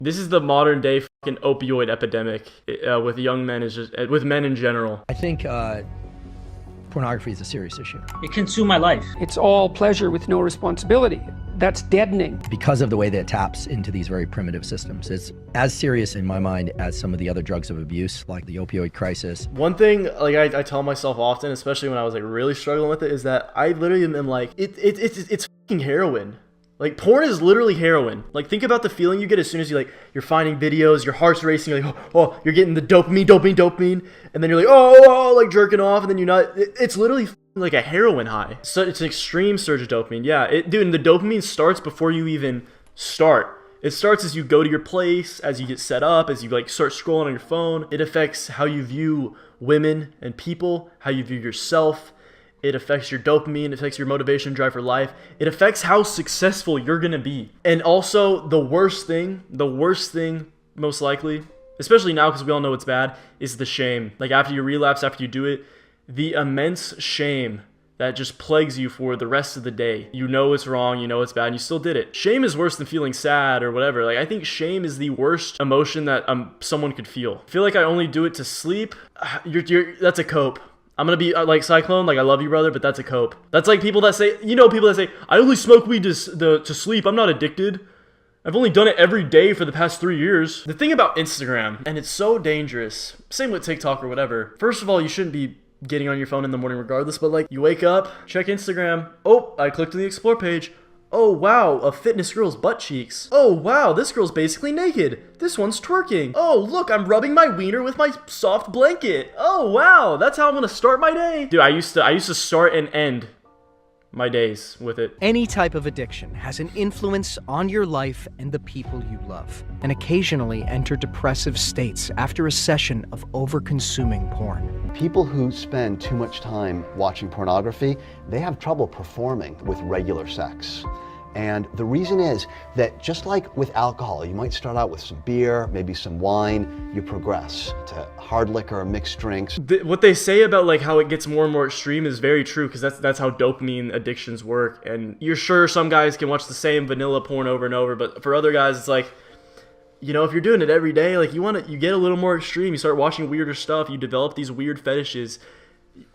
This is the modern day fucking opioid epidemic with young men, is just with men in general. I think pornography is a serious issue. It consumed my life. It's all pleasure with no responsibility. That's deadening. Because of the way that it taps into these very primitive systems. It's as serious in my mind as some of the other drugs of abuse, like the opioid crisis. One thing, like I tell myself often, especially when I was like really struggling with it, is that I literally am like, it's fucking heroin. Like, porn is literally heroin. Like, think about the feeling you get as soon as you're finding videos, your heart's racing, you're like, oh, you're getting the dopamine, and then you're like, oh, like jerking off, and then you're not. It's literally like a heroin high. So it's an extreme surge of dopamine. Yeah, dude, and the dopamine starts before you even start. It starts as you go to your place, as you get set up, as you like start scrolling on your phone. It affects how you view women and people, how you view yourself. It affects your dopamine, it affects your motivation, drive for life. It affects how successful you're gonna be. And also, the worst thing, most likely, especially now because we all know it's bad, is the shame. Like, after you relapse, after you do it, the immense shame that just plagues you for the rest of the day. You know it's wrong, you know it's bad, and you still did it. Shame is worse than feeling sad or whatever. Like, I think shame is the worst emotion that someone could feel. I feel like I only do it to sleep. That's a cope. I'm gonna be like Cyclone, like I love you, brother, but that's a cope. That's like people that say, I only smoke weed to sleep. I'm not addicted. I've only done it every day for the past 3 years. The thing about Instagram, and it's so dangerous, same with TikTok or whatever. First of all, you shouldn't be getting on your phone in the morning regardless, but like you wake up, check Instagram. Oh, I clicked on the explore page. Oh wow, a fitness girl's butt cheeks. Oh wow, this girl's basically naked. This one's twerking. Oh look, I'm rubbing my wiener with my soft blanket. Oh wow, that's how I'm gonna start my day. Dude, I used to start and end my days with it. Any type of addiction has an influence on your life and the people you love, and occasionally enter depressive states after a session of over-consuming porn. People who spend too much time watching pornography, they have trouble performing with regular sex. And the reason is that just like with alcohol, you might start out with some beer, maybe some wine, you progress to hard liquor, mixed drinks. What they say about like how it gets more and more extreme is very true, because that's how dopamine addictions work. And you're sure some guys can watch the same vanilla porn over and over, but for other guys, it's like, you know, if you're doing it every day, like you get a little more extreme. You start watching weirder stuff. You develop these weird fetishes.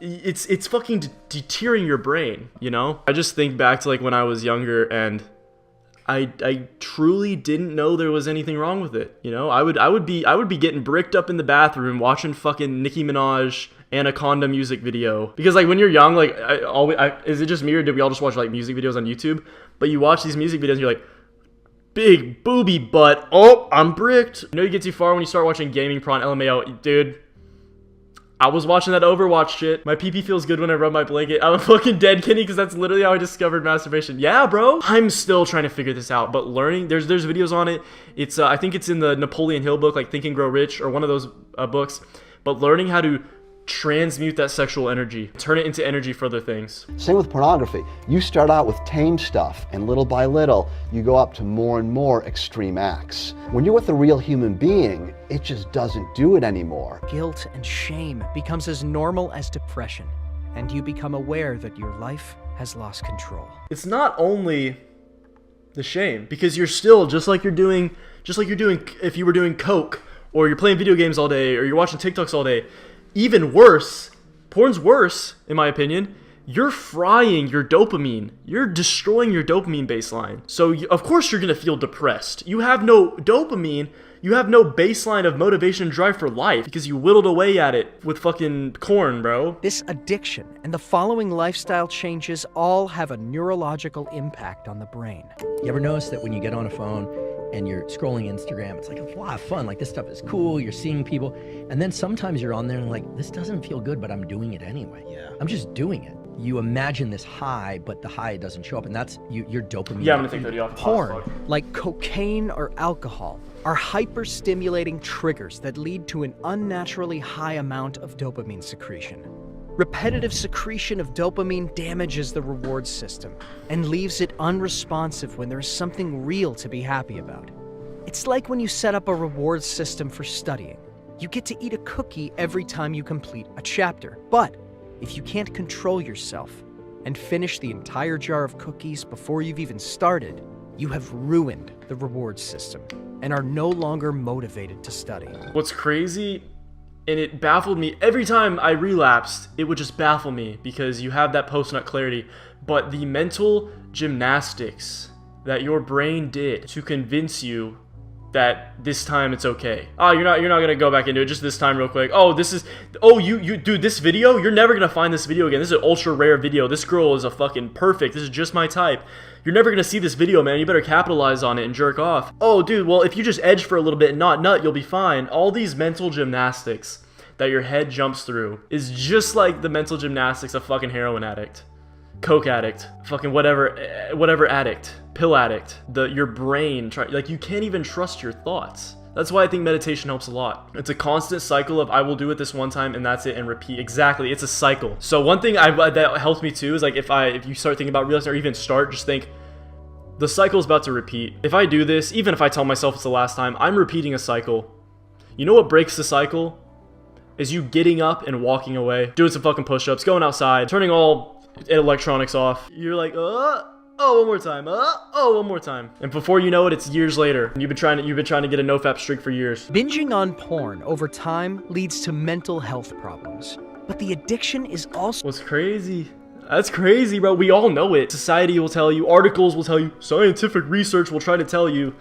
It's fucking deterring your brain, you know? I just think back to like when I was younger, and I truly didn't know there was anything wrong with it. You know, I would be getting bricked up in the bathroom watching fucking Nicki Minaj Anaconda music video, because like when you're young, like is it just me or did we all just watch like music videos on YouTube? But you watch these music videos and you're like, big booby butt, oh, I'm bricked. You know, you get too far when you start watching gaming prawn LMAO, dude. I was watching that Overwatch shit. My pee feels good when I rub my blanket. I'm a fucking dead Kenny, because that's literally how I discovered masturbation. Yeah, bro. I'm still trying to figure this out, but learning, there's videos on it. It's I think it's in the Napoleon Hill book, like Think and Grow Rich, or one of those books. But learning how to transmute that sexual energy, turn it into energy for other things. Same with pornography. You start out with tame stuff, and little by little, you go up to more and more extreme acts. When you're with a real human being, it just doesn't do it anymore. Guilt and shame becomes as normal as depression, and you become aware that your life has lost control. It's not only the shame, because you're still just like you're doing if you were doing coke, or you're playing video games all day, or you're watching TikToks all day. Even worse, porn's worse, in my opinion. You're frying your dopamine. You're destroying your dopamine baseline. So, of course, you're going to feel depressed. You have no dopamine. You have no baseline of motivation and drive for life, because you whittled away at it with fucking corn, bro. This addiction and the following lifestyle changes all have a neurological impact on the brain. You ever notice that when you get on a phone and you're scrolling Instagram, it's like a lot of fun, like this stuff is cool, you're seeing people, and then sometimes you're on there and like, this doesn't feel good, but I'm doing it anyway. Yeah. I'm just doing it. You imagine this high, but the high doesn't show up, and that's your dopamine. Yeah, I'm gonna take that off. Porn, like cocaine or alcohol, are hyper-stimulating triggers that lead to an unnaturally high amount of dopamine secretion. Repetitive secretion of dopamine damages the reward system and leaves it unresponsive when there's something real to be happy about. It's like when you set up a reward system for studying. You get to eat a cookie every time you complete a chapter, but if you can't control yourself and finish the entire jar of cookies before you've even started, You have ruined the reward system and are no longer motivated to study. What's crazy, and it baffled me every time I relapsed, it would just baffle me because you have that post-nut clarity, but the mental gymnastics that your brain did to convince you that this time it's okay. Oh, you're not gonna go back into it just this time real quick. Oh, dude, this video, you're never gonna find this video again. This is an ultra rare video. This girl is a fucking perfect. This is just my type. You're never gonna see this video, man. You better capitalize on it and jerk off. Oh, dude, well, if you just edge for a little bit and not nut, you'll be fine. All these mental gymnastics that your head jumps through is just like the mental gymnastics of fucking heroin addict, coke addict, fucking whatever addict, pill addict. Your brain, like, you can't even trust your thoughts. That's why I think meditation helps a lot. It's a constant cycle of I will do it this one time and that's it, and repeat. Exactly, it's a cycle. So one thing that helps me too is like if you start thinking about relapsing, or even start, just think the cycle is about to repeat. If I do this, even if I tell myself it's the last time, I'm repeating a cycle. You know what breaks the cycle? Is you getting up and walking away, doing some fucking push-ups, going outside, turning all electronics off. You're like, oh, one more time. Oh, one more time. And before you know it, it's years later. And you've been trying to get a NoFap streak for years. Binging on porn over time leads to mental health problems. But the addiction is also... What's crazy? That's crazy, bro. We all know it. Society will tell you, articles will tell you, scientific research will try to tell you.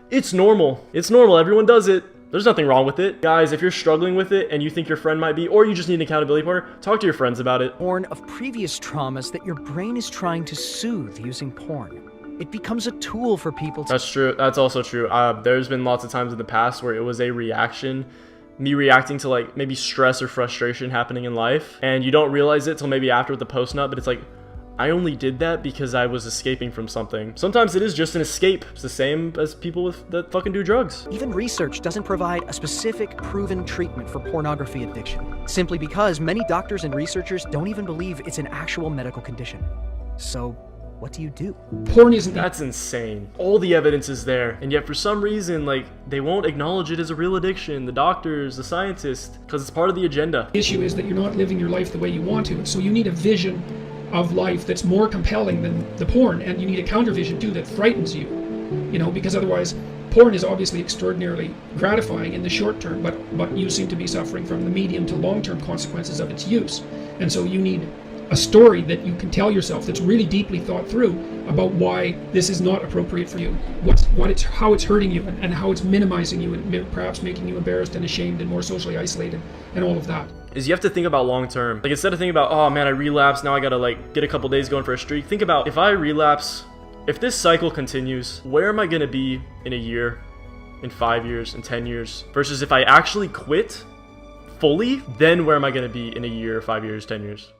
It's normal. It's normal. Everyone does it. There's nothing wrong with it. Guys, if you're struggling with it and you think your friend might be, or you just need an accountability partner, talk to your friends about it. Born of previous traumas that your brain is trying to soothe using porn. It becomes a tool for people to... That's true. That's also true. There's been lots of times in the past where it was a reaction, me reacting to like maybe stress or frustration happening in life, and you don't realize it till maybe after with the post-nut, but it's like, I only did that because I was escaping from something. Sometimes it is just an escape. It's the same as people that fucking do drugs. Even research doesn't provide a specific proven treatment for pornography addiction, simply because many doctors and researchers don't even believe it's an actual medical condition. So, what do you do? Porn isn't... That's insane. All the evidence is there, and yet for some reason, like, they won't acknowledge it as a real addiction. The doctors, the scientists, because it's part of the agenda. The issue is that you're not living your life the way you want to, so you need a vision of life that's more compelling than the porn, and you need a counter vision too that frightens you, because otherwise porn is obviously extraordinarily gratifying in the short term, but you seem to be suffering from the medium to long-term consequences of its use. And so you need a story that you can tell yourself that's really deeply thought through about why this is not appropriate for you, how it's hurting you, and how it's minimizing you, and perhaps making you embarrassed and ashamed and more socially isolated, and all of that. Is you have to think about long term. Like, instead of thinking about, oh man, I relapsed, now I gotta like get a couple days going for a streak, think about, if I relapse, if this cycle continues, where am I gonna be in a year, in 5 years, in 10 years? Versus if I actually quit fully, then where am I gonna be in a year, 5 years, 10 years?